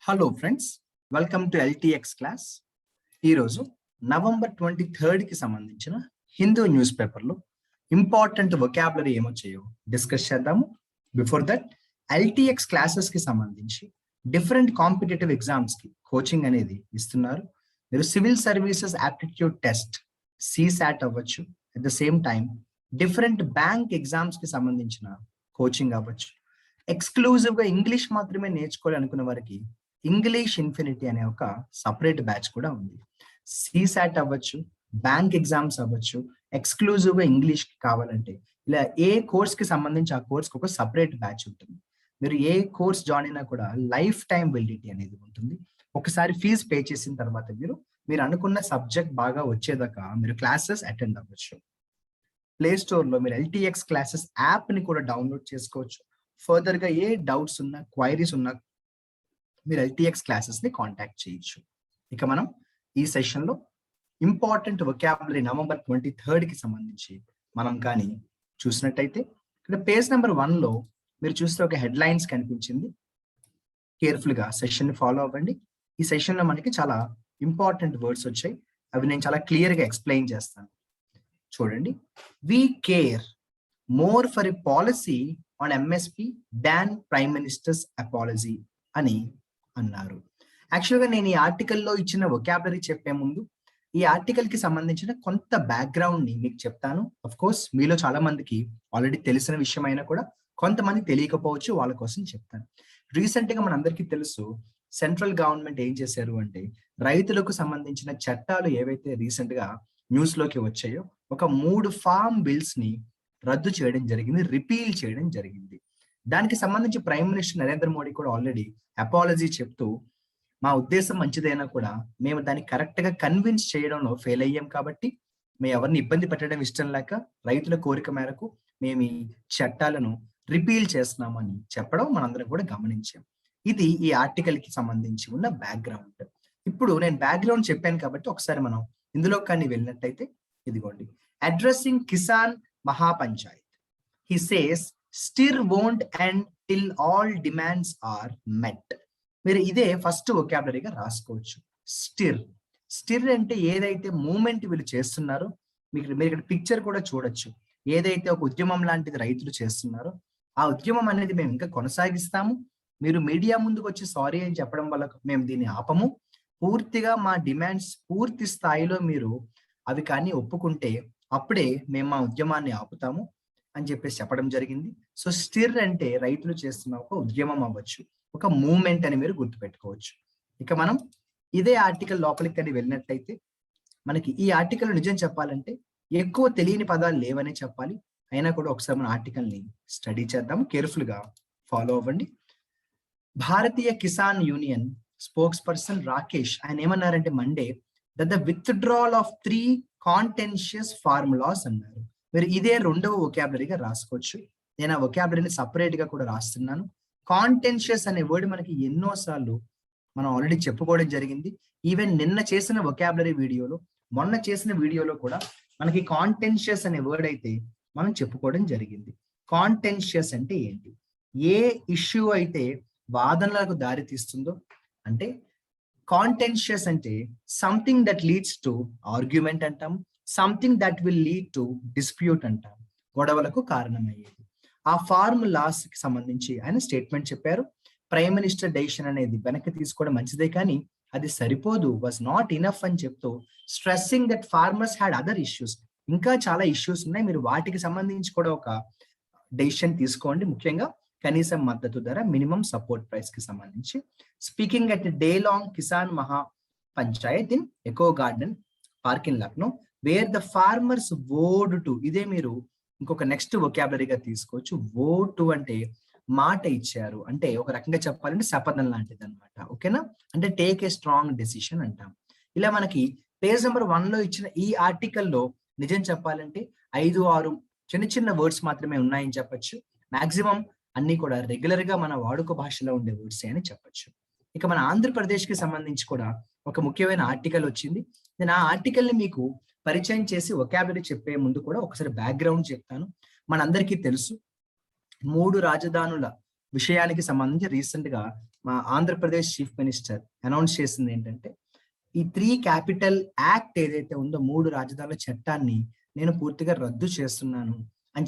Hello friends, welcome to LTX class. ఈరోజు November 23కి సంబంధించిన హిందూ న్యూస్ పేపర్లో ఇంపార్టెంట్ వొకాబులరీ ఏమొచ్చాయో డిస్కస్ చేద్దాము. బిఫోర్ దట్ ఎల్టీఎక్స్ క్లాసెస్కి సంబంధించి డిఫరెంట్ కాంపిటేటివ్ ఎగ్జామ్స్కి కోచింగ్ అనేది ఇస్తున్నారు. మీరు civil services aptitude test CSAT అవ్వచ్చు, at the same time different bank ఎగ్జామ్స్కి సంబంధించిన కోచింగ్ అవ్వచ్చు. ఎక్స్క్లూజివ్గా ఇంగ్లీష్ మాత్రమే నేర్చుకోవాలి అనుకున్న వారికి ఇంగ్లీష్ ఇన్ఫినిటీ అనే ఒక సపరేట్ బ్యాచ్ కూడా ఉంది. సిసాట్ అవ్వచ్చు, బ్యాంక్ ఎగ్జామ్స్ అవ్వచ్చు, ఎక్స్క్లూజివ్గా ఇంగ్లీష్ కావాలంటే ఇలా ఏ కోర్స్ కి సంబంధించి ఆ కోర్స్ కి ఒక సపరేట్ బ్యాచ్ ఉంటుంది. మీరు ఏ కోర్స్ జాయిన్ అయినా కూడా లైఫ్ టైం వెలిడిటీ అనేది ఉంటుంది. ఒకసారి ఫీజు పే చేసిన తర్వాత మీరు అనుకున్న సబ్జెక్ట్ బాగా వచ్చేదాకా మీరు క్లాసెస్ అటెండ్ అవ్వచ్చు. ప్లే స్టోర్ లో మీరు ఎల్టీఎక్స్ క్లాసెస్ యాప్ ని కూడా డౌన్లోడ్ చేసుకోవచ్చు. ఫర్దర్ గా ఏ డౌట్స్ ఉన్నా, క్వైరీస్ ఉన్నా మీరు ఎల్టీఎక్స్ క్లాసెస్ ని కాంటాక్ట్ చేయొచ్చు. ఇక మనం ఈ సెషన్ లో ఇంపార్టెంట్ వొకాబులరీ నవంబర్ 23కి సంబంధించి మనం కానీ చూసినట్టయితే ఇక్కడ పేజ్ నెంబర్ 1 లో మీరు చూస్తే ఒక హెడ్ లైన్స్ కనిపించింది. కేర్ఫుల్ గా సెషన్ ని ఫాలో అవ్వండి. ఈ సెషన్ లో మనకి చాలా ఇంపార్టెంట్ వర్డ్స్ వచ్చాయి. అవి నేను చాలా క్లియర్ గా ఎక్స్ప్లెయిన్ చేస్తాను. చూడండి, we care more for a policy on MSP than prime minister's apology అని అన్నారు. యాక్చువల్గా నేను ఈ ఆర్టికల్లో ఇచ్చిన వొకాబులరీ చెప్పే ముందు ఈ ఆర్టికల్ కి సంబంధించిన కొంత బ్యాక్గ్రౌండ్ ని మీకు చెప్తాను. అఫ్ కోర్స్ మీలో చాలా మందికి ఆల్రెడీ తెలిసిన విషయం అయినా కూడా కొంతమంది తెలియకపోవచ్చు, వాళ్ళ కోసం చెప్తాను. రీసెంట్ గా మనందరికీ తెలుసు, సెంట్రల్ గవర్నమెంట్ ఏం చేశారు అంటే రైతులకు సంబంధించిన చట్టాలు ఏవైతే రీసెంట్ గా న్యూస్ లోకి వచ్చాయో ఒక 3 ఫార్మ్ బిల్స్ ని రద్దు చేయడం జరిగింది, రిపీల్ చేయడం జరిగింది. దానికి సంబంధించి ప్రైమ్ మినిస్టర్ నరేంద్ర మోడీ కూడా ఆల్రెడీ అపాలజీ చెప్తూ మా ఉద్దేశం మంచిదైనా కూడా మేము దాన్ని కరెక్ట్ గా కన్విన్స్ చేయడంలో ఫెయిల్ అయ్యాం, కాబట్టి మేము ఎవరిని ఇబ్బంది పెట్టడం ఇష్టం లేక రైతుల కోరిక మేరకు మేము ఈ చట్టాలను రిపీల్ చేస్తున్నామని చెప్పడం మనందరం కూడా గమనించాం. ఇది ఈ ఆర్టికల్ కి సంబంధించి ఉన్న బ్యాక్గ్రౌండ్. ఇప్పుడు నేను బ్యాక్గ్రౌండ్ చెప్పాను కాబట్టి ఒకసారి మనం ఇందులో కానీ వెళ్ళినట్టయితే ఇదిగోండి, addressing Kisan Mahapanchayat he says stir won't end till all demands are met. మీరు ఇదే ఫస్ట్ వొకాబులరీగా రాసుకోవచ్చు. స్టిర్ స్టిర్ అంటే ఏదైతే మూమెంట్ వీళ్ళు చేస్తున్నారో మీరు ఇక్కడ పిక్చర్ కూడా చూడొచ్చు. ఏదైతే ఒక ఉద్యమం లాంటిది రైతులు చేస్తున్నారో ఆ ఉద్యమం అనేది మేము ఇంకా కొనసాగిస్తాము. మీరు మీడియా ముందుకు వచ్చి సారీ అని చెప్పడం వల్ల మేము దీన్ని ఆపము. పూర్తిగా మా డిమాండ్స్ పూర్తి స్థాయిలో మీరు అవి కానీ ఒప్పుకుంటే అప్పుడే మేము మా ఉద్యమాన్ని ఆపుతాము అని చెప్పేసి చెప్పడం జరిగింది. సో స్టిర్ అంటే రైతులు చేస్తున్న ఒక ఉద్యమం అవ్వచ్చు, ఒక మూవ్మెంట్ అని మీరు గుర్తుపెట్టుకోవచ్చు. ఇక మనం ఇదే ఆర్టికల్ లోపలికి కానీ వెళ్ళినట్టయితే మనకి ఈ ఆర్టికల్ నిజం చెప్పాలంటే ఎక్కువ తెలియని పదాలు లేవనే చెప్పాలి. అయినా కూడా ఒకసారి మన ఆర్టికల్ ని స్టడీ చేద్దాము. కేర్ఫుల్ గా ఫాలో అవ్వండి. Bharatiya Kisan union spokesperson Rakesh ఆయన ఏమన్నారంటే Monday that the withdrawal of 3 contentious formulas అన్నారు. మీరు ఇదే రెండవ వొకాబులరీగా రాసుకోవచ్చు. నేను ఆ వొకాబులరీని సపరేట్ గా కూడా రాస్తున్నాను. కాంటెన్షియస్ అనే వర్డ్ మనకి ఎన్నోసార్లు మనం ఆల్రెడీ చెప్పుకోవడం జరిగింది. ఈవెన్ నిన్న చేసిన వొకాబులరీ వీడియోలో, మొన్న చేసిన వీడియోలో కూడా మనకి కాంటెన్షియస్ అనే వర్డ్ అయితే మనం చెప్పుకోవడం జరిగింది. కాంటెన్షియస్ అంటే ఏంటి? ఏ ఇష్యూ అయితే వాదనలకు దారి తీస్తుందో, అంటే కాంటెన్షియస్ అంటే something that leads to argument అంటాం, something that will lead to dispute అంటాం, గొడవలకు కారణమయ్యేది. ఆ ఫార్ములాస్ కి సంబంధించి ఆయన స్టేట్మెంట్ చెప్పారు. ప్రైమ్ మినిస్టర్ డెసిషన్ అనేది వెనక్కి తీసుకోవడం మంచిదే, కానీ అది సరిపోదు, వాజ్ నాట్ ఇనఫ్ అని చెప్తూ stressing that farmers had other issues, ఇంకా చాలా ఇష్యూస్ ఉన్నాయి, మీరు వాటికి సంబంధించి కూడా ఒక డెసిషన్ తీసుకోండి. ముఖ్యంగా కనీసం మద్దతు ధర, మినిమం సపోర్ట్ ప్రైస్ కి సంబంధించి. Speaking at day long Kisan Maha panchayat in eco garden park in Lucknow where the farmers vowed to, ఇదే మీరు ఇంకొక నెక్స్ట్ వొకాబులరీగా తీసుకోవచ్చు. వోడ్ టు అంటే మాట ఇచ్చారు, అంటే ఒక రకంగా చెప్పాలంటే శపథం లాంటిది అనమాట. ఓకేనా? అంటే టేక్ ఏ స్ట్రాంగ్ డెసిషన్ అంటాం. ఇలా మనకి పేజ్ నెంబర్ 1 లో ఇచ్చిన ఈ ఆర్టికల్లో నిజం చెప్పాలంటే 5-6 చిన్న చిన్న వర్డ్స్ మాత్రమే ఉన్నాయని చెప్పొచ్చు. మాక్సిమం అన్ని కూడా రెగ్యులర్ గా మన వాడుక భాషలో ఉండే వర్డ్స్ అని చెప్పొచ్చు. ఇక మన ఆంధ్రప్రదేశ్ కి సంబంధించి కూడా ఒక ముఖ్యమైన ఆర్టికల్ వచ్చింది. నేను ఆ ఆర్టికల్ ని మీకు పరిచయం చేసి వొకాబులరీ చెప్పే ముందు కూడా ఒకసారి బ్యాక్గ్రౌండ్ చెప్తాను. మనందరికీ తెలుసు, 3 రాజధానుల విషయానికి సంబంధించి రీసెంట్ గా మా ఆంధ్రప్రదేశ్ చీఫ్ మినిస్టర్ అనౌన్స్ చేసింది ఏంటంటే ఈ 3 క్యాపిటల్ యాక్ట్ ఏదైతే ఉందో 3 రాజధానుల చట్టాన్ని నేను పూర్తిగా రద్దు చేస్తున్నాను అని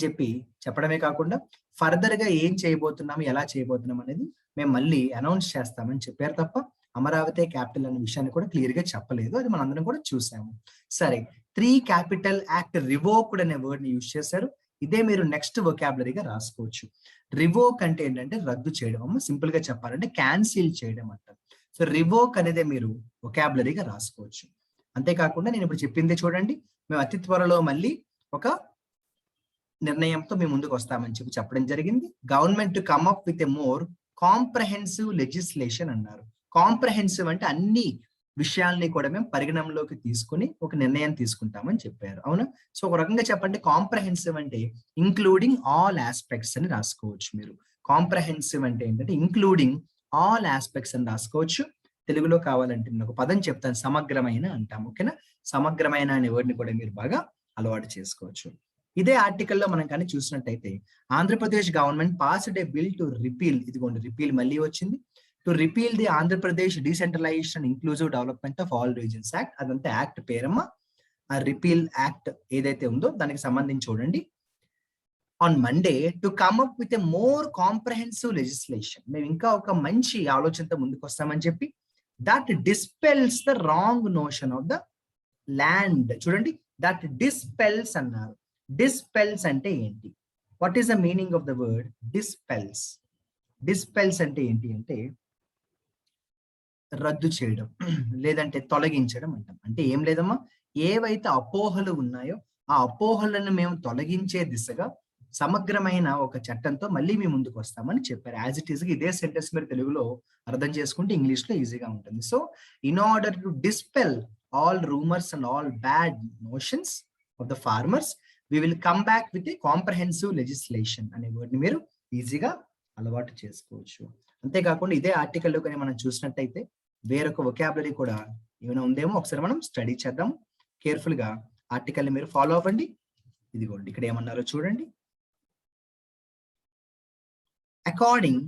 చెప్పడమే కాకుండా ఫర్దర్ గా ఏం చేయబోతున్నాము, ఎలా చేయబోతున్నాం అనేది మేము మళ్ళీ అనౌన్స్ చేస్తామని చెప్పారు తప్ప అమరావతి క్యాపిటల్ అనే విషయాన్ని కూడా క్లియర్ గా చెప్పలేదు. అది మనందరం కూడా చూసాము. సరే, 3 క్యాపిటల్ యాక్ట్ రివోక్డ్ అనే వర్డ్ ని యూజ్ చేశారు. ఇదే మీరు నెక్స్ట్ వొకాబులరీగా రాసుకోవచ్చు. రివోక్ అంటే ఏంటంటే రద్దు చేయడం, అమ్మ సింపుల్ గా చెప్పాలంటే క్యాన్సిల్ చేయడం అంటారు. సో రివోక్ అనేది మీరు వొకాబులరీగా రాసుకోవచ్చు. అంతేకాకుండా నేను ఇప్పుడు చెప్పింది చూడండి, మేము అతి త్వరలో మళ్ళీ ఒక నిర్ణయంతో మేము ముందుకు వస్తామని చెప్పడం జరిగింది. Government to come up with a more comprehensive legislation అన్నారు. కాంప్రహెన్సివ్ అంటే అన్ని విషయాల్ని కూడా మేము పరిగణనలోకి తీసుకుని ఒక నిర్ణయం తీసుకుంటామని చెప్పారు. అవునా? సో ఒక రకంగా చెప్పండి, కాంప్రహెన్సివ్ అంటే ఇంక్లూడింగ్ ఆల్ ఆస్పెక్ట్స్ అని రాసుకోవచ్చు. మీరు కాంప్రహెన్సివ్ అంటే ఏంటంటే ఇంక్లూడింగ్ ఆల్ ఆస్పెక్ట్స్ అని రాసుకోవచ్చు. తెలుగులో కావాలంటే నేను ఒక పదం చెప్తాను, సమగ్రమైన అంటాం. ఓకేనా? సమగ్రమైన అనే వర్డ్ని కూడా మీరు బాగా అలవాటు చేసుకోవచ్చు. ఇదే ఆర్టికల్లో మనం కానీ చూసినట్టయితే Andhra Pradesh government passed A bill to repeal, ఇదిగోండి రిపీల్ మళ్ళీ వచ్చింది, to repeal the Andhra Pradesh decentralisation inclusive development of all reasons act. అదంతా యాక్ట్ పేరమ్మ. ఆ రిపీల్ యాక్ట్ ఏదైతే ఉందో దానికి సంబంధించి చూడండి, on Monday to come up with a more comprehensive legislation. మేము ఇంకా ఒక మంచి ఆలోచనతో ముందుకు వస్తామని చెప్పి, that dispels the wrong notion of the land. చూడండి, దట్ డిస్పెల్స్ అన్నారు. డిస్పెల్స్ అంటే ఏంటి? What is the meaning of the word dispels? Dispels అంటే ఏంటి అంటే రద్దు చేయడం లేదంటే తొలగించడం అంటాం. అంటే ఏం లేదమ్మా, ఏవైతే అపోహలు ఉన్నాయో ఆ అపోహలను మేము తొలగించే దిశగా సమగ్రమైన ఒక చట్టంతో మళ్ళీ మేము ముందుకు వస్తామని చెప్పారు. యాజ్ ఇట్ ఈస్ ఇదే సెంటెన్స్ మీరు తెలుగులో అర్థం చేసుకుంటే ఇంగ్లీష్ లో ఈజీగా ఉంటుంది. So in order to dispel all rumours and all bad notions of the farmers we will come back with a comprehensive legislation అనే వర్డ్ ని మీరు ఈజీగా అలవాటు చేసుకోవచ్చు. అంతేకాకుండా ఇదే ఆర్టికల్లో కానీ మనం చూసినట్టయితే వేరొక వొకాబులరీ కూడా ఏమైనా ఉందేమో ఒకసారి మనం స్టడీ చేద్దాం. కేర్ఫుల్ గా ఆర్టికల్ ని మీరు ఫాలో అవ్వండి. ఇదిగోండి ఇక్కడ ఏమన్నారో చూడండి. According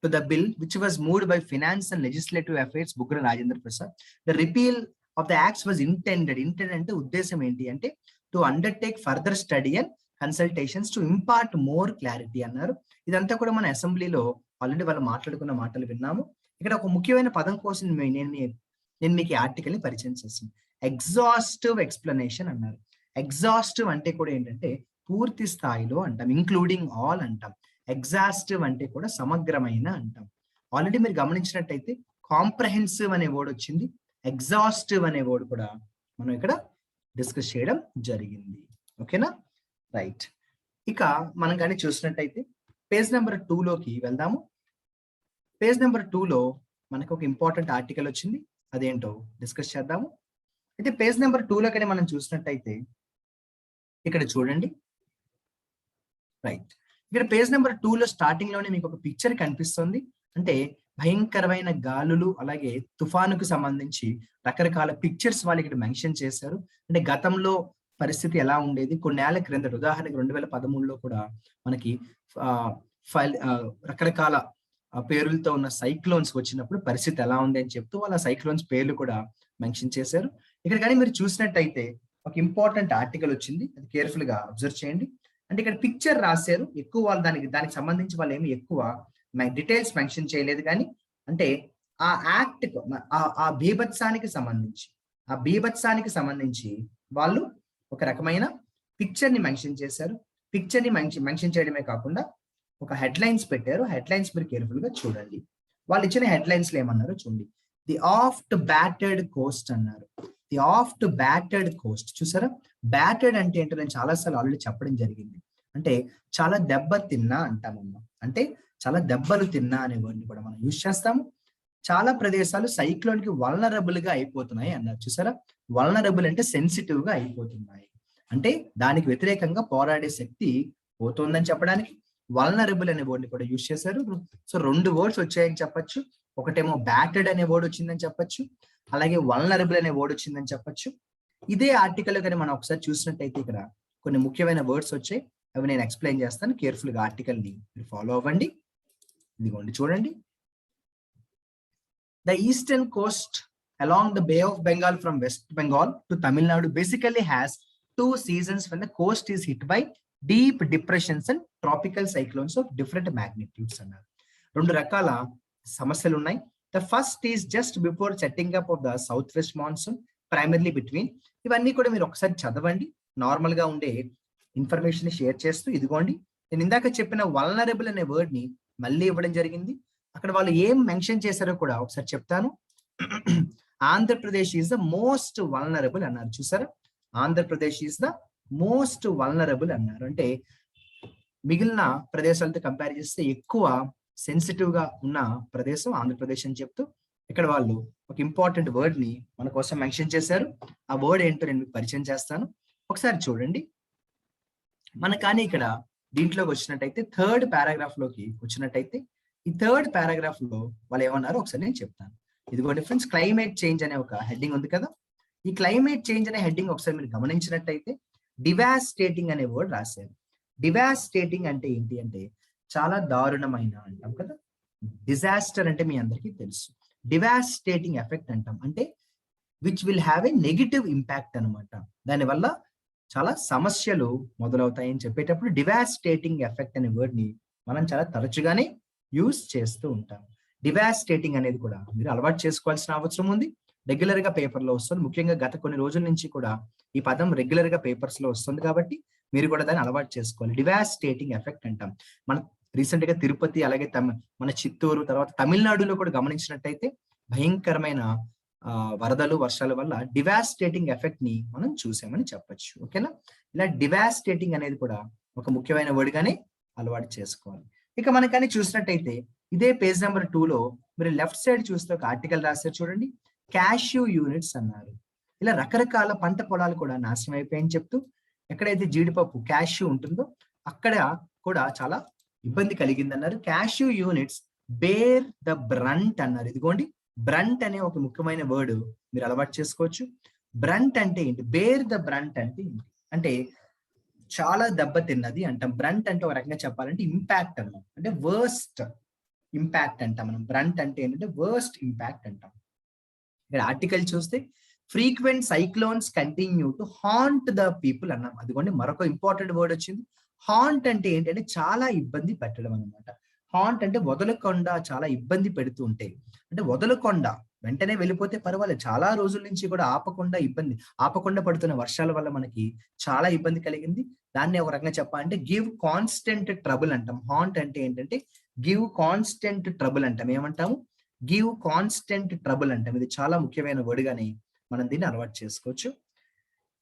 to the bill which was moved by finance and legislative affairs Buggana Rajendra Prasad, the repeal of the acts was intended అంటే ఉద్దేశం ఏంటి అంటే to undertake further study and consultations to impart more clarity అన్నారు. ఇదంతా కూడా మన అసెంబ్లీలో ఆల్రెడీ వాళ్ళు మాట్లాడుకున్న మాటలు విన్నాము. ఇక్కడ ఒక ముఖ్యమైన పదం కోసం నేను మీకు ఆర్టికల్ ని పరిచయం చేస్తాను. ఎగ్జాస్టివ్ ఎక్స్ప్లెనేషన్ అన్నారు. ఎగ్జాస్టివ్ అంటే కూడా ఏంటంటే పూర్తి స్థాయిలో అంటాం, ఇంక్లూడింగ్ ఆల్ అంటాం. ఎగ్జాస్టివ్ అంటే కూడా సమగ్రమైన అంటాం. ఆల్రెడీ మీరు గమనించినట్టయితే కాంప్రహెన్సివ్ అనే వర్డ్ వచ్చింది, ఎగ్జాస్టివ్ అనే వర్డ్ కూడా మనం ఇక్కడ డిస్కస్ చేయడం జరిగింది. ఓకేనా? రైట్. ఇక మనం కానీ చూసినట్టయితే పేజ్ నెంబర్ 2 లోకి వెళ్దాము. పేజ్ నెంబర్ 2 లో మనకు ఒక ఇంపార్టెంట్ ఆర్టికల్ వచ్చింది, అదేంటో డిస్కస్ చేద్దాము. అయితే పేజ్ నెంబర్ 2 లో కానీ మనం చూసినట్టయితే ఇక్కడ చూడండి. రైట్, ఇక్కడ పేజ్ నెంబర్ 2 లో స్టార్టింగ్ లోనే మీకు ఒక పిక్చర్ కనిపిస్తుంది. అంటే భయంకరమైన గాలులు అలాగే తుఫానుకు సంబంధించి రకరకాల పిక్చర్స్ వాళ్ళు ఇక్కడ మెన్షన్ చేశారు. అంటే గతంలో పరిస్థితి ఎలా ఉండేది, కొన్నేళ్ల క్రిందట ఉదాహరణకి 2013లో కూడా మనకి రకరకాల పేర్లతో ఉన్న సైక్లోన్స్ వచ్చినప్పుడు పరిస్థితి ఎలా ఉంది అని చెప్తూ వాళ్ళ సైక్లోన్స్ పేర్లు కూడా మెన్షన్ చేశారు. ఇక్కడ కానీ మీరు చూసినట్టయితే ఒక ఇంపార్టెంట్ ఆర్టికల్ వచ్చింది, అది కేర్ఫుల్ గా అబ్జర్వ్ చేయండి. అంటే ఇక్కడ పిక్చర్ రాశారు, ఎక్కువ వాళ్ళు దానికి సంబంధించి వాళ్ళు ఏమి ఎక్కువ డీటెయిల్స్ మెన్షన్ చేయలేదు. కానీ అంటే ఆ యాక్ట్ ఆ బీభత్సానికి సంబంధించి వాళ్ళు ఒక రకమైన పిక్చర్ ని మెన్షన్ చేశారు. పిక్చర్ ని మెన్షన్ చేయడమే కాకుండా ఒక హెడ్లైన్స్ పెట్టారు. హెడ్లైన్స్ మీరు కేర్ఫుల్ గా చూడండి. వాళ్ళు ఇచ్చిన హెడ్లైన్స్ లో ఏమన్నారో చూడండి. ది ఆఫ్ట్ బ్యాటర్డ్ కోస్ట్ అన్నారు. ది ఆఫ్ట్ బ్యాటర్డ్ కోస్ట్ చూసారా? బ్యాటర్డ్ అంటే ఏంటో నేను చాలాసార్లు ఆల్రెడీ చెప్పడం జరిగింది. అంటే చాలా దెబ్బ తిన్నా అంటామమ్మా, అంటే చాలా దెబ్బలు తిన్నా అనే వర్డ్ని కూడా మనం యూజ్ చేస్తాము. చాలా ప్రదేశాలు సైక్లోన్ కి వల్నరబుల్ గా అయిపోతున్నాయి అన్నారు. చూసారా? వల్నరబుల్ అంటే సెన్సిటివ్ గా అయిపోతున్నాయి, అంటే దానికి వ్యతిరేకంగా పోరాడే శక్తి పోతుందని చెప్పడానికి వల్నరబుల్ అనే వర్డ్ని కూడా యూజ్ చేశారు. సో 2 వర్డ్స్ వచ్చాయని చెప్పొచ్చు. ఒకటేమో బ్యాటర్డ్ అనే వర్డ్ వచ్చిందని చెప్పొచ్చు, అలాగే వల్నరబుల్ అనే వర్డ్ వచ్చిందని చెప్పొచ్చు. ఇదే ఆర్టికల్ కానీ మనం ఒకసారి చూసినట్టయితే ఇక్కడ కొన్ని ముఖ్యమైన వర్డ్స్ వచ్చాయి, అవి నేను ఎక్స్ప్లెయిన్ చేస్తాను. కేర్ఫుల్ గా ఆర్టికల్ ని మీరు ఫాలో అవ్వండి. ఇదిగోండి చూడండి. The eastern coast along the Bay of Bengal from West Bengal to Tamil Nadu basically has 2 seasons when the coast is hit by deep depressions and tropical cyclones of different magnitudes అన్నారు. 2 రకాల సమస్యలు ఉన్నాయి. The first is just before setting up of the southwest monsoon, primarily between. ఇవన్నీ కూడా మీరు ఒకసారి చదవండి. Normal గా ఉండే ఇన్ఫర్మేషన్ షేర్ చేస్తూ ఇదిగోండి నేను ఇందాక చెప్పిన వల్నరబుల్ అనే వర్డ్ ని మళ్ళీ ఇవ్వడం జరిగింది. అక్కడ వాళ్ళు ఏం మెన్షన్ చేశారో కూడా ఒకసారి చెప్తాను. Andhra Pradesh is the most vulnerable అన్నారు. చూసారా, Andhra Pradesh is the most vulnerable అన్నారు. అంటే మిగిలిన ప్రదేశాలతో కంపేర్ చేస్తే ఎక్కువ సెన్సిటివ్ గా ఉన్న ప్రదేశం ఆంధ్రప్రదేశ్ అని చెప్తూ ఇక్కడ వాళ్ళు ఒక ఇంపార్టెంట్ వర్డ్ ని మన కోసం మెన్షన్ చేశారు. ఆ వర్డ్ ఏంటో నేను మీకు పరిచయం చేస్తాను. ఒకసారి చూడండి. మన కానీ ఇక్కడ దీంట్లోకి వచ్చినట్టయితే థర్డ్ పారాగ్రాఫ్ లోకి వచ్చినట్టయితే ఈ థర్డ్ పారాగ్రాఫ్ లో వాళ్ళు ఏమన్నారో ఒకసారి నేను చెప్తాను. ఇదిగో డిఫరెన్స్ క్లైమేట్ చేంజ్ అనే ఒక హెడ్డింగ్ ఉంది కదా. ఈ క్లైమేట్ చేంజ్ అనే హెడ్డింగ్ ఒకసారి మీరు గమనించినట్టయితే డివాస్టేటింగ్ అనే వర్డ్ రాశారు. డివాస్టేటింగ్ అంటే ఏంటి అంటే చాలా దారుణమైన అంటాం కదా. డిజాస్టర్ అంటే మీ అందరికీ తెలుసు. డివాస్టేటింగ్ ఎఫెక్ట్ అంటాం అంటే which will have a negative impact అనమాట. దానివల్ల చాలా సమస్యలు మొదలవుతాయని చెప్పేటప్పుడు డివాస్టేటింగ్ ఎఫెక్ట్ అనే వర్డ్ ని మనం చాలా తరచుగానే యూజ్ చేస్తూ ఉంటాం. డివాస్టేటింగ్ అనేది కూడా మీరు అలవాటు చేసుకోవాల్సిన అవసరం ఉంది. రెగ్యులర్ గా పేపర్ లో వస్తుంది. ముఖ్యంగా గత కొన్ని రోజుల నుంచి కూడా ఈ పదం రెగ్యులర్ గా పేపర్స్ లో వస్తుంది కాబట్టి మీరు కూడా దాన్ని అలవాటు చేసుకోవాలి. డివాస్టేటింగ్ ఎఫెక్ట్ అంటాం. మన రీసెంట్ గా తిరుపతి అలాగే మన చిత్తూరు తర్వాత తమిళనాడులో కూడా గమనించినట్టయితే భయంకరమైన వరదలు వర్షాల వల్ల డివాస్టేటింగ్ ఎఫెక్ట్ ని మనం చూసామని చెప్పొచ్చు. ఓకేనా, ఇలా డివాస్టేటింగ్ అనేది కూడా ఒక ముఖ్యమైన వర్డ్ గానే అలవాటు చేసుకోవాలి. ఇక మనకని చూసినట్టయితే ఇదే పేజ్ నెంబర్ 2 లో మీరు లెఫ్ట్ సైడ్ చూస్తే ఒక ఆర్టికల్ రాశారు చూడండి. క్యాష్యూ యూనిట్స్ అన్నారు. ఇలా రకరకాల పంట పొలాలు కూడా నాశనం అయిపోయాయని చెప్తూ ఎక్కడైతే జీడిపప్పు క్యాష్యూ ఉంటుందో అక్కడ కూడా చాలా ఇబ్బంది కలిగిందన్నారు. Cashew units bear the brunt అన్నారు. ఇదిగోండి బ్రంట్ అనే ఒక ముఖ్యమైన వర్డ్ మీరు అలవాటు చేసుకోవచ్చు. బ్రంట్ అంటే ఏంటి, బేర్ ద బ్రంట్ అంటే ఏంటి అంటే చాలా దెబ్బతిన్నది అంటాం. బ్రంట్ అంటే ఒక రకంగా చెప్పాలంటే ఇంపాక్ట్ అన్నమాట. అంటే వర్స్ట్ ఇంపాక్ట్ అంటాం మనం. బ్రంట్ అంటే ఏంటంటే వర్స్ట్ ఇంపాక్ట్ అంటాం. ఇక్కడ ఆర్టికల్ చూస్తే frequent cyclones continue to haunt the people అన్నాం. అదిగోండి మరొక ఇంపార్టెంట్ వర్డ్ వచ్చింది. హాంట్ అంటే ఏంటంటే చాలా ఇబ్బంది పెట్టడం అనమాట. హాంట్ అంటే వదలకుండా చాలా ఇబ్బంది పెడుతూ ఉంటాయి. అంటే వదలకుండా వెంటనే వెళ్ళిపోతే పర్వాలేదు, చాలా రోజుల నుంచి కూడా ఆపకుండా పడుతున్న వర్షాల వల్ల మనకి చాలా ఇబ్బంది కలిగింది. దాన్ని ఒక రకంగా చెప్పాలంటే గివ్ కాన్స్టెంట్ ట్రబుల్ అంటాం. హాంట్ అంటే ఏంటంటే గివ్ కాన్స్టెంట్ ట్రబుల్ అంటాం. ఏమంటాము, గివ్ కాన్స్టెంట్ ట్రబుల్ అంటాం. ఇది చాలా ముఖ్యమైన వర్డ్ గాని మనం దీన్ని అలవాటు చేసుకోవచ్చు.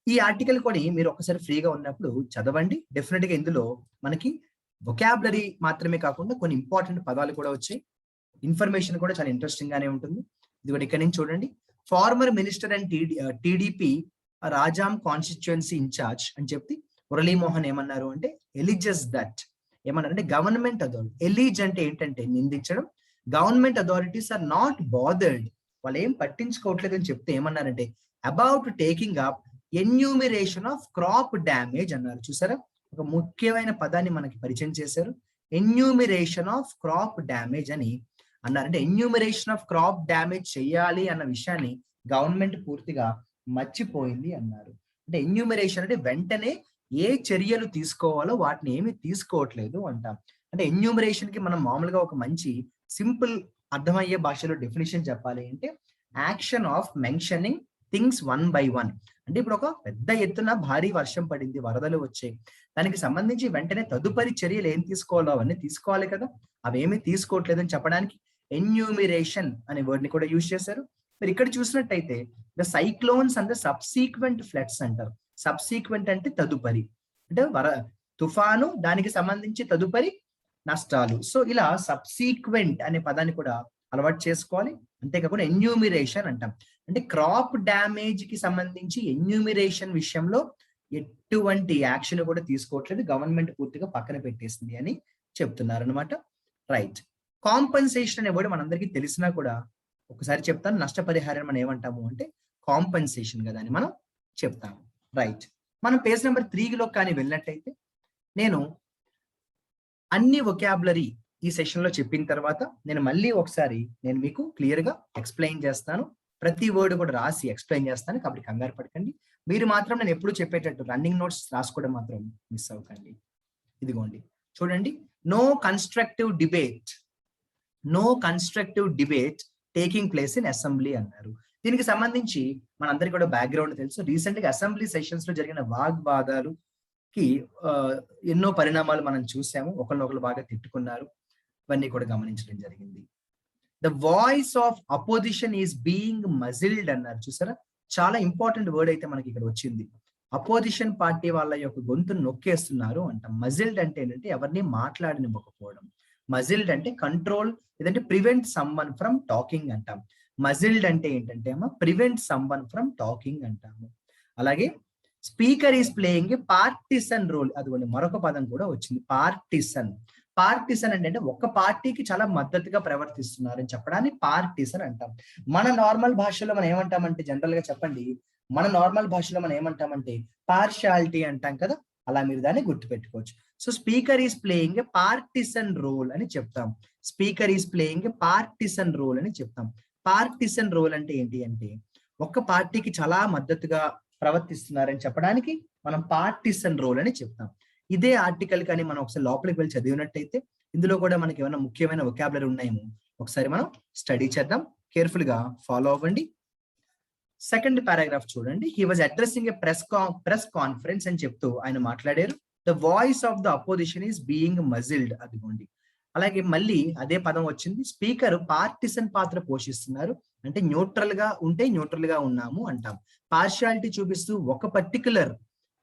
ఈ ఆర్టికల్ కూడా మీరు ఒకసారి ఫ్రీగా ఉన్నప్పుడు చదవండి. డెఫినెట్ గా ఇందులో మనకి వొకాబులరీ మాత్రమే కాకుండా కొన్ని ఇంపార్టెంట్ పదాలు కూడా వచ్చాయి. ఇన్ఫర్మేషన్ కూడా చాలా ఇంట్రెస్టింగ్ గానే ఉంటుంది. ఇది కూడా ఇక్కడ నుంచి చూడండి. Former minister and TDP Rajam constituency in charge అని చెప్పి మురళీమోహన్ ఏమన్నారు అంటే ఎలిజెస్ దట్ ఏమన్నారు అంటే గవర్నమెంట్ అథారిటీ. ఎలిజ్ అంటే ఏంటంటే నిందించడం. Government authorities are not bothered, వాళ్ళు ఏం పట్టించుకోవట్లేదు అని చెప్తే ఏమన్నారంటే about taking up enumeration of crop damage అన్నారు. చూసారా, ఒక ముఖ్యమైన పదాన్ని మనకి పరిచయం చేశారు. ఎన్యూమిరేషన్ ఆఫ్ క్రాప్ డ్యామేజ్ అని అన్నారంటే ఎన్యూమిరేషన్ ఆఫ్ క్రాప్ డ్యామేజ్ చేయాలి అన్న విషయాన్ని గవర్నమెంట్ పూర్తిగా మర్చిపోయింది అన్నారు. అంటే ఎన్యూమిరేషన్ అంటే వెంటనే ఏ చర్యలు తీసుకోవాలో వాటిని ఏమి తీసుకోవట్లేదు అంటాం. అంటే ఎన్యూమిరేషన్ కి మనం మామూలుగా ఒక మంచి సింపుల్ అర్థమయ్యే భాషలో డెఫినేషన్ చెప్పాలి అంటే action of mentioning things 1 by 1. అంటే ఇప్పుడు ఒక పెద్ద ఎత్తున భారీ వర్షం పడింది, వరదలు వచ్చాయి, దానికి సంబంధించి వెంటనే తదుపరి చర్యలు ఏం తీసుకోవాలో అవన్నీ తీసుకోవాలి కదా, అవేమీ తీసుకోవట్లేదని చెప్పడానికి ఎన్యూమిరేషన్ అనే వర్డ్ ని కూడా యూజ్ చేశారు. మీరు ఇక్కడ చూసినట్టయితే the cyclones and the subsequent floods అంటారు. సబ్సీక్వెంట్ అంటే తదుపరి, అంటే తుఫాను దానికి సంబంధించి తదుపరి నష్టాలు. సో ఇలా సబ్సీక్వెంట్ అనే పదాన్ని కూడా అలవాటు చేసుకోవాలి. అంతేకాకుండా ఎన్యూమిరేషన్ అంటాం. అంటే క్రాప్ డ్యామేజ్ కి సంబంధించి ఎన్యూమిరేషన్ విషయంలో ఎటువంటి యాక్షన్ కూడా తీసుకోవట్లేదు, గవర్నమెంట్ పూర్తిగా పక్కన పెట్టేసింది అని చెప్తున్నారు అనమాట. రైట్. కాంపన్సేషన్ అనే వర్డ్ మనందరికీ తెలిసినా కూడా ఒకసారి చెప్తాను. నష్టపరిహారం మనం ఏమంటాము అంటే కాంపన్సేషన్ కదా అని మనం చెప్తాము. రైట్. మనం పేజ్ నెంబర్ 3లో కానీ వెళ్ళినట్టయితే నేను అన్ని వొకాబులరీ ఈ సెషన్ లో చెప్పిన తర్వాత నేను మళ్ళీ ఒకసారి నేను మీకు క్లియర్ గా ఎక్స్ప్లెయిన్ చేస్తాను. ప్రతి వర్డ్ కూడా రాసి ఎక్స్ప్లెయిన్ చేస్తాను, కాబట్టి కంగారు పడకండి. మీరు మాత్రం నేను ఎప్పుడు చెప్పేటట్టు రన్నింగ్ నోట్స్ రాసుకోవడం మాత్రం మిస్ అవ్వకండి. ఇదిగోండి చూడండి, no constructive debate taking place in assembly అన్నారు. దీనికి సంబంధించి మనందరికీ కూడా బ్యాక్గ్రౌండ్ తెలుసు. రీసెంట్ గా అసెంబ్లీ సెషన్స్ లో జరిగిన వాగ్వాదాలుకి ఎన్నో పరిణామాలు మనం చూసాము. ఒకరినొకరు బాగా తిట్టుకున్నారు, ఇవన్నీ కూడా గమనించడం జరిగింది. The voice of opposition is being muzzled అన్నారు. చూసారా, చాలా ఇంపార్టెంట్ వర్డ్ అయితే మనకి ఇక్కడ వచ్చింది. అపోజిషన్ పార్టీ వాళ్ళ యొక్క గొంతును నొక్కేస్తున్నారు అంటాం. మజిల్డ్ అంటే ఏంటంటే ఎవరిని మాట్లాడనివ్వకపోవడం. మజిల్డ్ అంటే కంట్రోల్, లేదంటే ప్రివెంట్ సమ్వన్ ఫ్రమ్ టాకింగ్ అంటాం. మజిల్డ్ అంటే ఏంటంటే ప్రివెంట్ సమ్వన్ ఫ్రమ్ టాకింగ్ అంటాము. అలాగే speaker is playing a partisan role, అదిగోండి మరొక పదం కూడా వచ్చింది, పార్టిసన్. పార్టిసన్ అంటే ఒక పార్టీకి చాలా మద్దతుగా ప్రవర్తిస్తున్నారని చెప్పడాన్ని పార్టిసన్ అంటాం. మన నార్మల్ భాషలో మనం ఏమంటామంటే, జనరల్ గా చెప్పండి, మన నార్మల్ భాషలో మనం ఏమంటామంటే పార్షియాలిటీ అంటాం కదా, అలా మీరు దాన్ని గుర్తుపెట్టుకోవచ్చు. So speaker is playing a partisan role అని చెప్తాం. Speaker is playing a partisan role అని చెప్తాం. పార్టిసన్ రోల్ అంటే ఏంటి అంటే ఒక్క పార్టీకి చాలా మద్దతుగా ప్రవర్తిస్తున్నారని చెప్పడానికి మనం పార్టిసన్ రోల్ అని చెప్తాం. ఇదే ఆర్టికల్ కానీ మనం ఒకసారి లోపలికి వెళ్ళి చదివినట్టయితే ఇందులో కూడా మనకి ఏమైనా ముఖ్యమైన వొకాబులరీ ఉన్నాయేమో ఒకసారి మనం స్టడీ చేద్దాం. కేర్ఫుల్ గా ఫాలో అవ్వండి. సెకండ్ పారాగ్రాఫ్ చూడండి. He was addressing a press conference అని చెప్తూ ఆయన మాట్లాడారు. The voice of the opposition is being muzzled, అదిగోండి. అలాగే మళ్ళీ అదే పదం వచ్చింది. స్పీకర్ పార్టిసన్ పాత్ర పోషిస్తున్నారు అంటే న్యూట్రల్ గా ఉంటే న్యూట్రల్ గా ఉన్నాము అంటాం. పార్షియాలిటీ చూపిస్తూ ఒక పర్టికులర్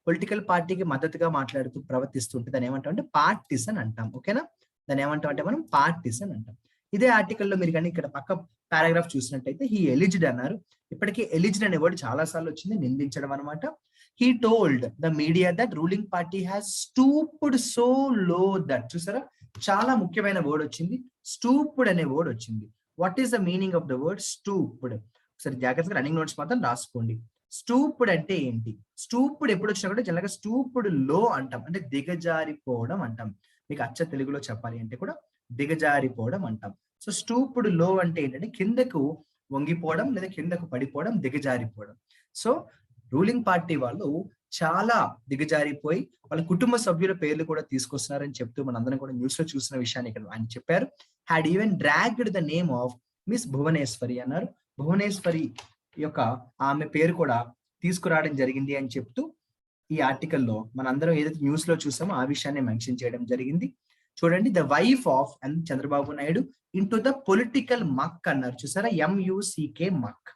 పొలిటికల్ పార్టీకి మద్దతుగా మాట్లాడుతూ ప్రవర్తిస్తుంటే దాన్ని ఏమంటాం అంటే పార్టిసన్ అంటాం. ఓకేనా, దాన్ని ఏమంటాం అంటే మనం పార్టిసన్ అంటాం. ఇదే ఆర్టికల్లో మీరు కానీ ఇక్కడ పక్క పారాగ్రాఫ్ చూసినట్టయితే హీ ఎలిజ్డ్ అన్నారు. ఇప్పటికీ ఎలిజ్డ్ అనే వర్డ్ చాలా సార్లు వచ్చింది, నిందించడం అనమాట. He told the media that ruling party has stooped so low that, చూసారా చాలా ముఖ్యమైన వర్డ్ వచ్చింది, స్టూప్డ్ అనే వర్డ్ వచ్చింది. What is the meaning of the word stooped? ఒకసారి జాగ్రత్తగా రన్నింగ్ నోట్స్ మాత్రం రాసుకోండి. స్టూప్డ్ అంటే ఏంటి? స్టూప్డ్ ఎప్పుడు వచ్చినా కూడా జనరల్గా స్టూప్డ్ లో అంటాం, అంటే దిగజారిపోవడం అంటాం. మీకు అచ్చ తెలుగులో చెప్పాలి అంటే కూడా దిగజారిపోవడం అంటాం. సో స్టూప్డ్ లో అంటే ఏంటంటే కిందకు వంగిపోవడం లేదా కిందకు పడిపోవడం, దిగజారిపోవడం. సో రూలింగ్ పార్టీ వాళ్ళు చాలా దిగజారిపోయి వాళ్ళ కుటుంబ సభ్యుల పేర్లు కూడా తీసుకొస్తున్నారని చెప్తూ మనందరం కూడా న్యూస్ లో చూసిన విషయాన్ని ఇక్కడ ఆయన చెప్పారు. Had even dragged the name of miss Bhuvaneshwari అన్నారు. భువనేశ్వరి యొక్క ఆమె పేరు కూడా తీసుకురావడం జరిగింది అని చెప్తూ ఈ ఆర్టికల్లో మనందరం ఏదైతే న్యూస్ లో చూసామో ఆ విషయాన్ని మెన్షన్ చేయడం జరిగింది. చూడండి, the wife of and Chandrababu Naidu into the political muck అన్నారు. చూసారా, MUCK muck.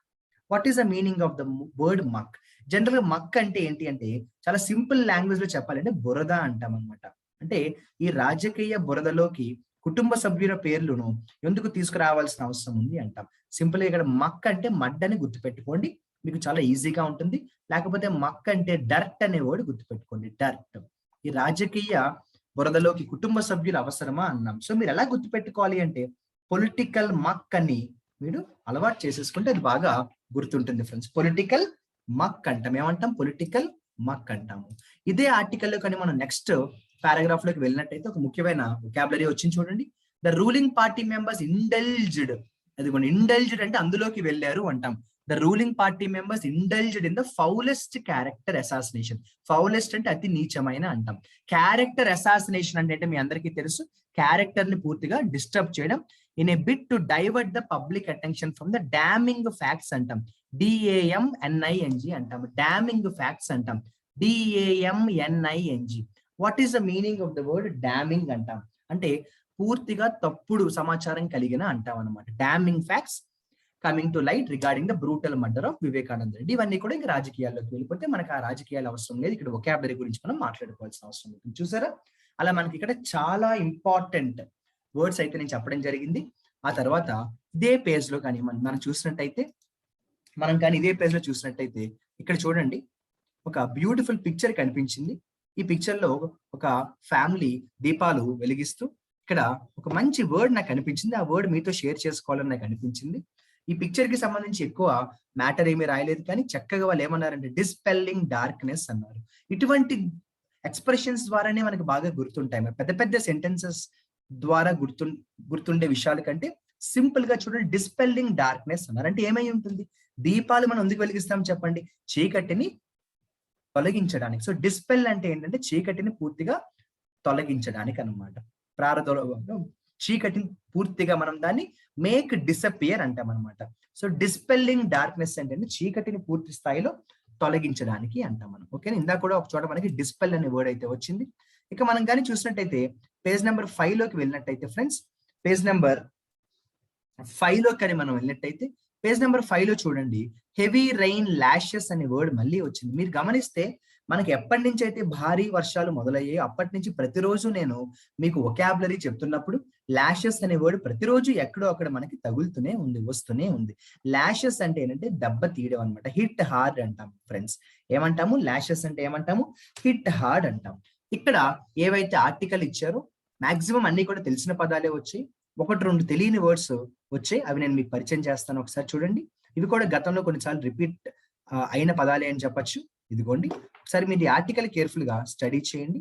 What is the meaning of the word muck? General గా మక్ అంటే ఏంటి అంటే చాలా సింపుల్ లాంగ్వేజ్ లో చెప్పాలంటే బురద అంటాం అనమాట. అంటే ఈ రాజకీయ బురదలోకి కుటుంబ సభ్యుల పేర్లను ఎందుకు తీసుకురావాల్సిన అవసరం ఉంది అంటాం. సింపుల్ గా ఇక్కడ మక్ అంటే మడ్ అని గుర్తుపెట్టుకోండి, మీకు చాలా ఈజీగా ఉంటుంది. లేకపోతే మక్ అంటే డర్ట్ అనే వర్డ్ గుర్తుపెట్టుకోండి, డర్ట్. ఈ రాజకీయ బురదలోకి కుటుంబ సభ్యులు అవసరమా అన్నాం. సో మీరు ఎలా గుర్తుపెట్టుకోవాలి అంటే పొలిటికల్ మక్ అని మీరు అలవాటు చేసేసుకుంటే అది బాగా గుర్తుంటుంది ఫ్రెండ్స్. పొలిటికల్ మక్ అంటాం. ఏమంటాం? పొలిటికల్ మక్ అంటాము. ఇదే ఆర్టికల్లో కానీ మనం నెక్స్ట్ పారాగ్రాఫ్ లోకి వెళ్ళినట్టయితే ఒక ముఖ్యమైన వొకాబులరీ వచ్చింది చూడండి. The ruling party members indulged, అదిగోండి ఇండల్జ్డ్ అంటే అందులోకి వెళ్ళారు అంటాం. The ruling party members indulged in the foulest character assassination. Foulest అంటే అతి నీచమైన అంటాం. క్యారెక్టర్ అసాసినేషన్ అంటే మీ అందరికీ తెలుసు, క్యారెక్టర్ ని పూర్తిగా డిస్టర్బ్ చేయడం. In a bit to divert the public attention from the డామింగ్ facts అంటాం. DAMNING అంటాం. డామింగ్ ఫ్యాక్ట్స్ అంటాం. DAMNING. What is the meaning of the word డామింగ్ అంటాం అంటే పూర్తిగా తప్పుడు సమాచారం కలిగిన అంటాం అనమాట. డామింగ్ facts coming to light regarding the brutal murder of Vivekananda Reddy. ఇవన్నీ కూడా ఇంకా రాజకీయాల్లోకి వెళ్ళిపోతే మనకు ఆ రాజకీయాలు అవసరం లేదు, ఇక్కడ వొకాబులరీ గురించి మనం మాట్లాడుకోవాల్సిన అవసరం లేదు. చూసారా, అలా మనకి ఇక్కడ చాలా ఇంపార్టెంట్ వర్డ్స్ అయితే నేను చెప్పడం జరిగింది. ఆ తర్వాత ఇదే పేజ్ లో కానీ మనం చూసినట్టయితే ఇదే పేజ్ లో చూసినట్టయితే ఇక్కడ చూడండి, ఒక బ్యూటిఫుల్ పిక్చర్ కనిపించింది. ఈ పిక్చర్ లో ఒక ఫ్యామిలీ దీపాలు వెలిగిస్తూ ఇక్కడ ఒక మంచి వర్డ్ నాకు కనిపించింది. ఆ వర్డ్ మీతో షేర్ చేసుకోవాలని నాకు అనిపించింది. ఈ పిక్చర్ కి సంబంధించి ఎక్కువ మ్యాటర్ ఏమీ రాయలేదు, కానీ చక్కగా వాళ్ళు ఏమన్నారంటే డిస్పెల్లింగ్ డార్క్నెస్ అన్నారు. ఇటువంటి ఎక్స్ప్రెషన్స్ ద్వారానే మనకి బాగా గుర్తుంటాయి. పెద్ద పెద్ద సెంటెన్సెస్ ద్వారా గుర్తుండే విషయాల కంటే సింపుల్ గా చూడండి, డిస్పెల్లింగ్ డార్క్నెస్ అన్నారు. అంటే ఏమై ఉంటుంది? దీపాలు మనం ఎందుకు వెలిగిస్తాం చెప్పండి? చీకటిని తొలగించడానికి. సో డిస్పెల్ అంటే ఏంటంటే చీకటిని పూర్తిగా తొలగించడానికి అన్నమాట. చీకటిని పూర్తిగా మనం దాన్ని మేక్ డిసపియర్ అంటాం అనమాట. సో డిస్పెల్లింగ్ డార్క్నెస్ అంటే చీకటిని పూర్తి స్థాయిలో తొలగించడానికి అంటాం మనం. ఓకే, ఇందాక కూడా ఒక చోట మనకి డిస్పెల్ అనే వర్డ్ అయితే వచ్చింది. ఇక మనం కానీ చూసినట్టయితే పేజ్ నెంబర్ 5 లోకి వెళ్ళినట్టయితే ఫ్రెండ్స్, పేజ్ నెంబర్ 5 లోకి కానీ మనం వెళ్ళినట్టయితే పేజ్ నెంబర్ 5 లో చూడండి, హెవీ రైన్ లాషెస్ అనే వర్డ్ మళ్ళీ వచ్చింది. మీరు గమనిస్తే మనకి ఎప్పటి నుంచి అయితే భారీ వర్షాలు మొదలయ్యాయో అప్పటి నుంచి ప్రతిరోజు నేను మీకు వొకాబులరీ చెప్తున్నప్పుడు లాషెస్ అనే వర్డ్ ప్రతిరోజు ఎక్కడో అక్కడ మనకి తగులుతూనే ఉంది, వస్తూనే ఉంది. లాషెస్ అంటే ఏంటంటే దెబ్బ తీయడం అనమాట. హిట్ హార్డ్ అంటాం ఫ్రెండ్స్. ఏమంటాము? లాషెస్ అంటే ఏమంటాము? హిట్ హార్డ్ అంటాం. ఇక్కడ ఏవైతే ఆర్టికల్ ఇచ్చారో మాక్సిమం అన్ని కూడా తెలిసిన పదాలే వచ్చాయి. 1-2 తెలియని వర్డ్స్ వచ్చాయి. అవి నేను మీకు పరిచయం చేస్తాను. ఒకసారి చూడండి. ఇవి కూడా గతంలో కొన్నిసార్లు రిపీట్ అయిన పదాలే అని చెప్పచ్చు. ఇదిగోండి, ఒకసారి మీరు ఈ ఆర్టికల్ కేర్ఫుల్ గా స్టడీ చేయండి.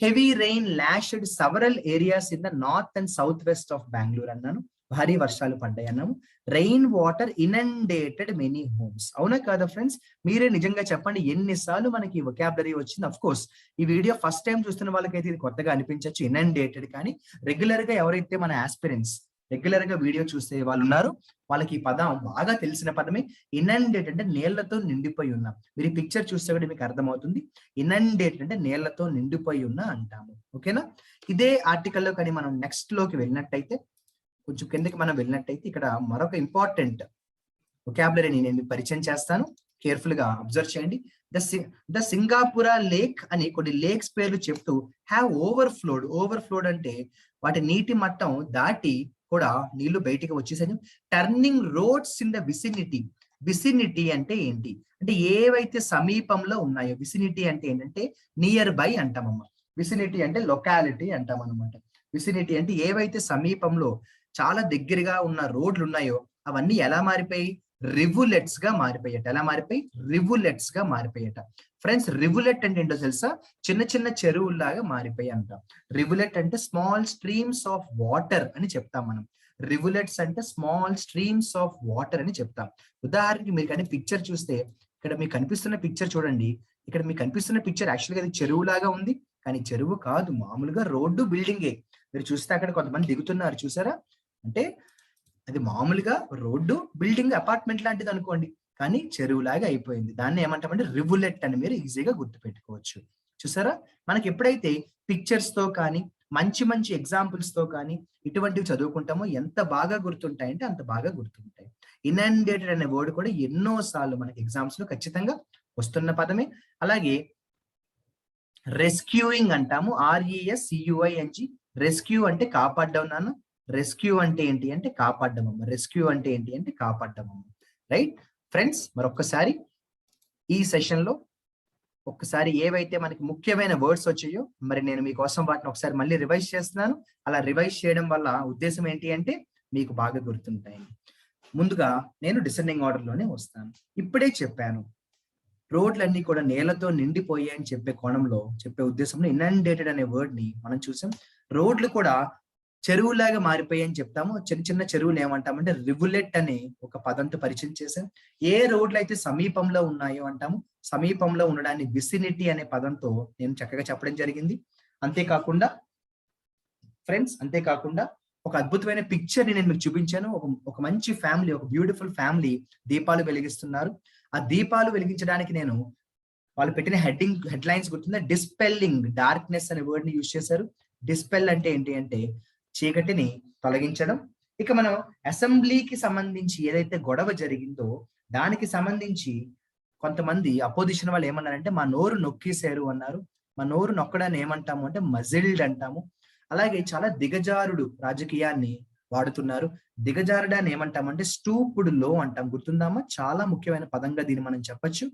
Heavy rain lashed several areas in the north and south west of Bengaluru అన్నాను. భారీ వర్షాలు పడ్డాయి అన్నాము. Rain water inundated many homes. అవునా కాదా ఫ్రెండ్స్? మీరే నిజంగా చెప్పండి, ఎన్నిసార్లు మనకి వొకాబులరీ వచ్చింది? అఫ్ కోర్స్ ఈ వీడియో ఫస్ట్ టైం చూస్తున్న వాళ్ళకైతే ఇది కొత్తగా అనిపించవచ్చు, ఇనండేటెడ్. కానీ రెగ్యులర్ గా ఎవరైతే మన ఆస్పిరెంట్స్ రెగ్యులర్ గా వీడియో చూసే వాళ్ళు ఉన్నారు, వాళ్ళకి ఈ పదం బాగా తెలిసిన పదమే. ఇనండేట్ అంటే నీళ్లతో నిండిపోయి ఉన్న. మీరు ఈ పిక్చర్ చూస్తే కూడా మీకు అర్థమవుతుంది. ఇనండేట్ అంటే నీళ్లతో నిండిపోయి ఉన్న అంటాము. ఓకేనా? ఇదే ఆర్టికల్లో కానీ మనం నెక్స్ట్ లోకి వెళ్ళినట్టయితే, కొంచెం కిందకి మనం వెళ్ళినట్టయితే ఇక్కడ మరొక ఇంపార్టెంట్ వొకాబులరీని నేను మీకు పరిచయం చేస్తాను. కేర్ఫుల్ గా అబ్జర్వ్ చేయండి. ద సింగాపురా లేక్ అని కొన్ని లేక్స్ పేర్లు చెప్తూ హ్యావ్ ఓవర్ఫ్లోడ్ అంటే వాటి నీటి మట్టం దాటి కూడా నీళ్లు బయటికి వచ్చేసాయి. Turning roads in the vicinity అంటే ఏంటి అంటే ఏవైతే సమీపంలో ఉన్నాయో. విసినిటీ అంటే ఏంటంటే నియర్ బై అంటామమ్మ. విసినిటీ అంటే లొకాలిటీ అంటాం అనమాట. విసినిటీ అంటే ఏవైతే సమీపంలో చాలా దగ్గరగా ఉన్న రోడ్లు ఉన్నాయో అవన్నీ ఎలా మారిపోయి? రివులెట్స్ గా మారిపోయాట. ఎలా మారిపోయి? రివులెట్స్ గా మారిపోయాట. ఫ్రెండ్స్, రివులెట్ అంటే ఏంటో తెలుసా? చిన్న చిన్న చెరువుల్లాగా మారిపోయి అంట. రివులెట్ అంటే స్మాల్ స్ట్రీమ్స్ ఆఫ్ వాటర్ అని చెప్తాం మనం. రివులెట్స్ అంటే స్మాల్ స్ట్రీమ్స్ ఆఫ్ వాటర్ అని చెప్తాం. ఉదాహరణకి మీరు కానీ పిక్చర్ చూస్తే, ఇక్కడ మీకు కనిపిస్తున్న పిక్చర్ చూడండి. ఇక్కడ మీకు కనిపిస్తున్న పిక్చర్ యాక్చువల్గా అది చెరువు లాగా ఉంది, కానీ చెరువు కాదు, మామూలుగా రోడ్డు బిల్డింగే. మీరు చూస్తే అక్కడ కొంతమంది దిగుతున్నారు, చూసారా? అంటే అది మామూలుగా రోడ్డు బిల్డింగ్ అపార్ట్మెంట్ లాంటిది అనుకోండి, కానీ చెరువులాగా అయిపోయింది. దాన్ని ఏమంటామంటే రివులెట్ అని మీరు ఈజీగా గుర్తుపెట్టుకోవచ్చు. చూసారా? మనకి ఎప్పుడైతే పిక్చర్స్ తో కానీ మంచి మంచి ఎగ్జాంపుల్స్ తో కానీ ఇటువంటివి చదువుకుంటామో ఎంత బాగా గుర్తుంటాయంటే అంత బాగా గుర్తుంటాయి. ఇనండేటెడ్ అనే వర్డ్ కూడా ఎన్నో సార్లు మనకి ఎగ్జామ్స్ లో ఖచ్చితంగా వస్తున్న పదమే. అలాగే రెస్క్యూయింగ్ అంటాము. RESCUING. రెస్క్యూ అంటే కాపాడ్డం నాన్న. రెస్క్యూ అంటే ఏంటి అంటే కాపాడ్డం అమ్మ. రెస్క్యూ అంటే ఏంటి అంటే కాపాడ్డం అమ్మ. రైట్ ఫ్రెండ్స్, మరొక్కసారి ఈ సెషన్ లో ఒక్కసారి ఏవైతే మనకి ముఖ్యమైన వర్డ్స్ వచ్చాయో మరి నేను మీకోసం వాటిని ఒకసారి మళ్ళీ రివైజ్ చేస్తున్నాను. అలా రివైజ్ చేయడం వల్ల ఉద్దేశం ఏంటి అంటే మీకు బాగా గుర్తుంటాయి. ముందుగా నేను డిసెండింగ్ ఆర్డర్ లోనే వస్తాను. ఇప్పుడే చెప్పాను, రోడ్లన్నీ కూడా నేలతో నిండిపోయాయి అని చెప్పే కోణంలో చెప్పే ఉద్దేశంలో ఇనండేటెడ్ అనే వర్డ్ ని మనం చూసాం. రోడ్లు కూడా చెరువులాగా మారిపోయాయని చెప్తాము. చిన్న చిన్న చెరువులు ఏమంటామంటే రివులెట్ అనే ఒక పదంతో పరిచయం చేశాం. ఏ రోడ్లు అయితే సమీపంలో ఉన్నాయో అంటాము. సమీపంలో ఉండడాన్ని విసినిటీ అనే పదంతో నేను చక్కగా చెప్పడం జరిగింది. అంతేకాకుండా ఫ్రెండ్స్, ఒక అద్భుతమైన పిక్చర్ ని నేను మీకు చూపించాను. ఒక మంచి ఫ్యామిలీ, ఒక బ్యూటిఫుల్ ఫ్యామిలీ దీపాలు వెలిగిస్తున్నారు. ఆ దీపాలు వెలిగించడానికి నేను వాళ్ళు పెట్టిన హెడ్లైన్స్ గుర్తుందా? డిస్పెల్లింగ్ డార్క్నెస్ అనే వర్డ్ ని యూజ్ చేశారు. డిస్పెల్ అంటే ఏంటి అంటే చీకటిని తొలగించడం. ఇక మనం అసెంబ్లీకి సంబంధించి ఏదైతే గొడవ జరిగిందో దానికి సంబంధించి కొంతమంది అపోజిషన్ వాళ్ళు ఏమన్నారంటే మా నోరు నొక్కేశారు అన్నారు. మా నోరు నొక్కడాన్ని ఏమంటాము అంటే మజిల్డ్ అంటాము. అలాగే చాలా దిగజారుడు రాజకీయాన్ని వాడుతున్నారు. దిగజారడాన్ని ఏమంటామంటే స్టూపుడ్ లో అంటాం. గుర్తుందామా? చాలా ముఖ్యమైన పదంగా దీన్ని మనం చెప్పొచ్చు.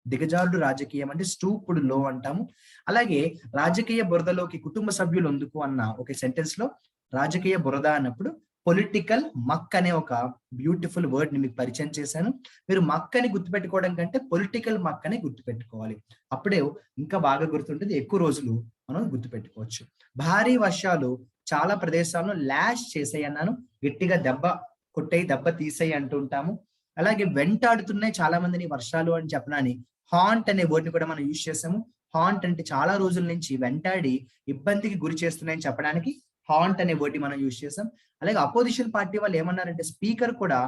దిగజారుడు రాజకీయం అంటే స్టూపుడ్ లో అంటాము. అలాగే రాజకీయ బురదలోకి కుటుంబ సభ్యులు ఎందుకు అన్న ఒక సెంటెన్స్ లో రాజకీయ బురద అన్నప్పుడు పొలిటికల్ మక్ అనే ఒక బ్యూటిఫుల్ వర్డ్ ని మీకు పరిచయం చేశాను. మీరు మక్ అని గుర్తుపెట్టుకోవడం కంటే పొలిటికల్ మక్ అని గుర్తుపెట్టుకోవాలి. అప్పుడే ఇంకా బాగా గుర్తుంటుంది, ఎక్కువ రోజులు మనం గుర్తుపెట్టుకోవచ్చు. భారీ వర్షాలు చాలా ప్రదేశాల్లో ల్యాష్ చేసాయి అన్నాను, గట్టిగా దెబ్బ కొట్టేయి, దెబ్బ తీసేయి అంటుంటాము. అలాగే వెంటాడుతున్నాయి చాలా మందిని వర్షాలు అని చెప్పడాని హాంట్ అనే వర్డ్ ని కూడా మనం యూజ్ చేసాము. హాంట్ అంటే చాలా రోజుల నుంచి వెంటాడి ఇబ్బందికి గురి చేస్తున్నాయని చెప్పడానికి హాంట్ అనే వర్డ్ మనం యూజ్ చేసాం. అలాగే అపోజిషన్ పార్టీ వాళ్ళు ఏమన్నారంటే స్పీకర్ కూడా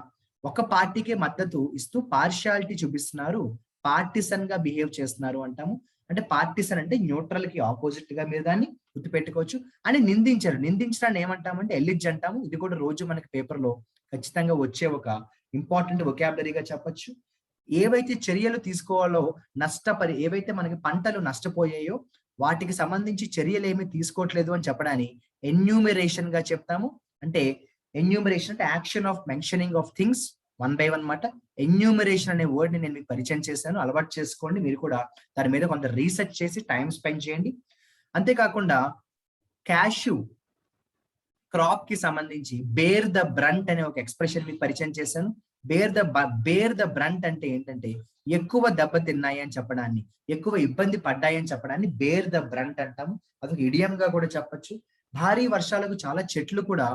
ఒక పార్టీకే మద్దతు ఇస్తూ పార్షియాలిటీ చూపిస్తున్నారు, పార్టిసన్ గా బిహేవ్ చేస్తున్నారు అంటాము. అంటే పార్టిసన్ అంటే న్యూట్రల్ కి ఆపోజిట్ గా మీరు దాన్ని గుర్తుపెట్టుకోవచ్చు అని నిందించారు. నిందించడాన్ని ఏమంటామంటే ఎలిజ్ అంటాము. ఇది కూడా రోజు మనకి పేపర్ లో ఖచ్చితంగా వచ్చే ఒక ఇంపార్టెంట్ వొకాబులరీగా చెప్పొచ్చు. ఏవైతే చర్యలు తీసుకోవాలో ఏవైతే మనకి పంటలు నష్టపోయాయో వాటికి సంబంధించి చర్యలు ఏమి తీసుకోవట్లేదు అని చెప్పడాన్ని ఎన్యూమరేషన్ గా చెప్తాము. అంటే ఎన్యూమరేషన్ అంటే action of mentioning of things one by one మాట. ఎన్యూమరేషన్ అనే వర్డ్ ని నేను మీకు పరిచయం చేశాను, అలవాటు చేసుకోండి. మీరు కూడా దాని మీద కొంత రీసెర్చ్ చేసి టైం స్పెండ్ చేయండి. అంతేకాకుండా క్యాష్యూ క్రాప్ కి సంబంధించి బేర్ ద బ్రంట్ అనే ఒక ఎక్స్ప్రెషన్ మీకు పరిచయం చేశాను. బేర్ ద బ్రంట్ అంటే ఏంటంటే ఎక్కువ దెబ్బ తిన్నాయి అని చెప్పడాన్ని, ఎక్కువ ఇబ్బంది పడ్డాయి అని చెప్పడాన్ని బేర్ ద బ్రంట్ అంటాము. అదొక ఇడియం గా కూడా చెప్పొచ్చు. భారీ వర్షాలకు చాలా చెట్లు కూడా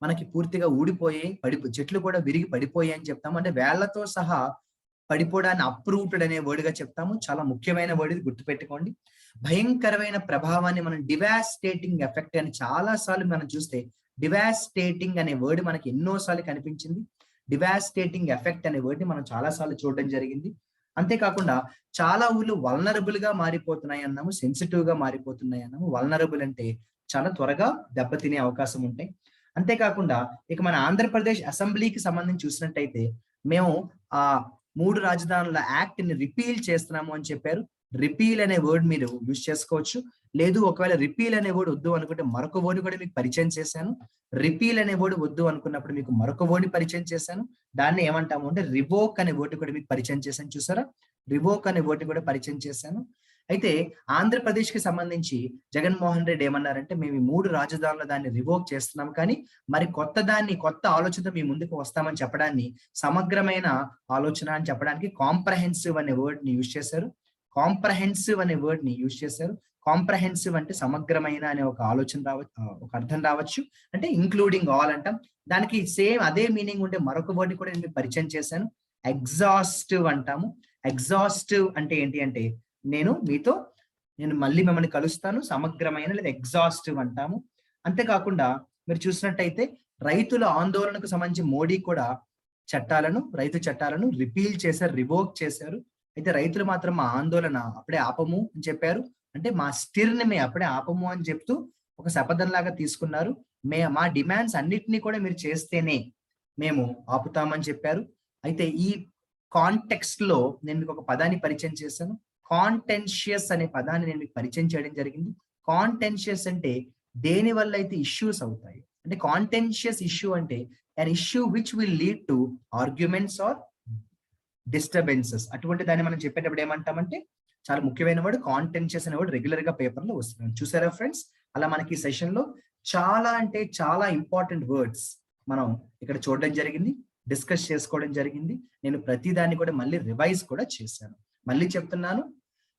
మనకి పూర్తిగా ఊడిపోయాయి, చెట్లు కూడా విరిగి పడిపోయాయి అని చెప్తాము. అంటే వేళ్లతో సహా పడిపోవడాన్ని అప్రూటెడ్ అనే వర్డ్ గా చెప్తాము. చాలా ముఖ్యమైన వర్డ్ ఇది, గుర్తుపెట్టుకోండి. భయంకరమైన ప్రభావాన్ని మనం డివాస్టేటింగ్ ఎఫెక్ట్ అని చాలా సార్లు మనం చూస్తే డివాస్టేటింగ్ అనే వర్డ్ మనకి ఎన్నోసార్లు కనిపించింది. డివాస్టేటింగ్ ఎఫెక్ట్ అనే వర్డ్ ని మనం చాలా సార్లు చూడడం జరిగింది. అంతేకాకుండా చాలా ఊళ్ళు వల్నరబుల్ గా మారిపోతున్నాయి అన్నాము, సెన్సిటివ్ గా మారిపోతున్నాయి అన్నాము. వల్నరబుల్ అంటే చాలా త్వరగా దెబ్బతినే అవకాశం ఉంటాయి. అంతేకాకుండా ఇక మన ఆంధ్రప్రదేశ్ అసెంబ్లీకి సంబంధించి చూసినట్టయితే మేము ఆ 3 రాజధానుల యాక్ట్ ని రిపీల్ చేస్తున్నాము అని చెప్పారు. రిపీల్ అనే వర్డ్ మీరు యూజ్ చేసుకోవచ్చు. లేదు ఒకవేళ రిపీల్ అనే వర్డ్ వద్దు అనుకుంటే మరొక వర్డ్ కూడా మీకు పరిచయం చేశాను. రిపీల్ అనే వర్డ్ వద్దు అనుకున్నప్పుడు మీకు మరొక వర్డ్ పరిచయం చేశాను. దాన్ని ఏమంటాము అంటే రివోక్ అనే వర్డ్ కూడా మీకు పరిచయం చేశాను. చూసారా, రివోక్ అనే వర్డ్ కూడా పరిచయం చేశాను. అయితే ఆంధ్రప్రదేశ్ కి సంబంధించి జగన్మోహన్ రెడ్డి ఏమన్నారంటే మేము ఈ 3 రాజధానుల దాన్ని రివోక్ చేస్తున్నాం, కానీ మరి కొత్త ఆలోచనతో మీ ముందుకు వస్తామని చెప్పడాన్ని సమగ్రమైన ఆలోచన అని చెప్పడానికి కాంప్రహెన్సివ్ అనే వర్డ్ ని యూజ్ చేశారు. కాంప్రహెన్సివ్ అనే వర్డ్ ని యూజ్ చేశారు. కాంప్రహెన్సివ్ అంటే సమగ్రమైన అనే ఒక ఆలోచన రావచ్చు, ఒక అర్థం రావచ్చు. అంటే ఇంక్లూడింగ్ ఆల్ అంటాం. దానికి సేమ్ అదే మీనింగ్ ఉండే మరొక వర్డ్ కూడా నేను పరిచయం చేశాను, ఎగ్జాస్టివ్ అంటాము. ఎగ్జాస్టివ్ అంటే ఏంటి అంటే నేను మళ్ళీ మిమ్మల్ని కలుస్తాను, సమగ్రమైన లేదా ఎగ్జాస్టివ్ అంటాము. అంతేకాకుండా మీరు చూసినట్టయితే రైతుల ఆందోళనకు సంబంధించి మోడీ కూడా రైతు చట్టాలను రిపీల్ చేశారు, రివోక్ చేశారు. అయితే రైతులు మాత్రం మా ఆందోళన అప్పుడే ఆపము అని చెప్పారు. అంటే మా స్టిర్ని మేము అప్పుడే ఆపము అని చెప్తూ ఒక శపథంలాగా తీసుకున్నారు. మా డిమాండ్స్ అన్నిటినీ కూడా మీరు చేస్తేనే మేము ఆపుతామని చెప్పారు. అయితే ఈ కాంటెక్స్ట్ లో నేను మీకు ఒక పదాన్ని పరిచయం చేశాను, కాంటెన్షియస్ అనే పదాన్ని నేను మీకు పరిచయం చేయడం జరిగింది. కాంటెన్షియస్ అంటే దేని వల్ల అయితే ఇష్యూస్ అవుతాయి, అంటే కాంటెన్షియస్ ఇష్యూ అంటే an issue which will lead to arguments or disturbances. అటువంటి దాన్ని మనం చెప్పేటప్పుడు ఏమంటామంటే చాలా ముఖ్యమైన వర్డ్ కాంటెన్షియస్ అనే వర్డ్ రెగ్యులర్ గా పేపర్ లో వస్తుంది. చూసారా ఫ్రెండ్స్, అలా మనకి సెషన్ లో చాలా అంటే చాలా ఇంపార్టెంట్ వర్డ్స్ మనం ఇక్కడ చూడడం జరిగింది, డిస్కస్ చేసుకోవడం జరిగింది. నేను ప్రతి దాన్ని కూడా మళ్ళీ రివైజ్ కూడా చేశాను. మళ్ళీ చెప్తున్నాను,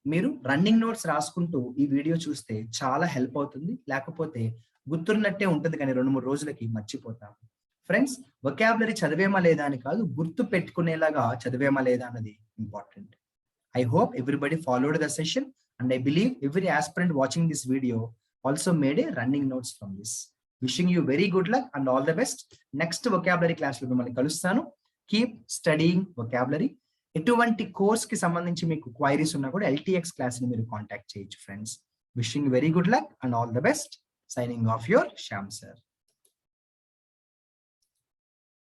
మీరు రన్నింగ్ నోట్స్ రాసుకుంటూ ఈ వీడియో చూస్తే చాలా హెల్ప్ అవుతుంది. లేకపోతే గుర్తున్నట్టే ఉంటుంది కానీ 2-3 రోజులకి మర్చిపోతాము. ఫ్రెండ్స్, వొకాబులరీ చదివేమా లేదా అని కాదు, గుర్తు పెట్టుకునేలాగా చదివేమా లేదా అన్నది important. I hope everybody followed the session and I believe every aspirant watching this video also made a running notes from this. Wishing you very good luck and all the best. Next vocabulary class లో మిమ్మల్ని కలుస్తాను. Keep studying vocabulary. ఎటువంటి course కి సంబంధించి మీకు queries ఉన్నా కూడా LTX class ని మీరు కాంటాక్ట్ చేయొచ్చు friends. Wishing you very good luck and all the best. Signing off your Shyam sir.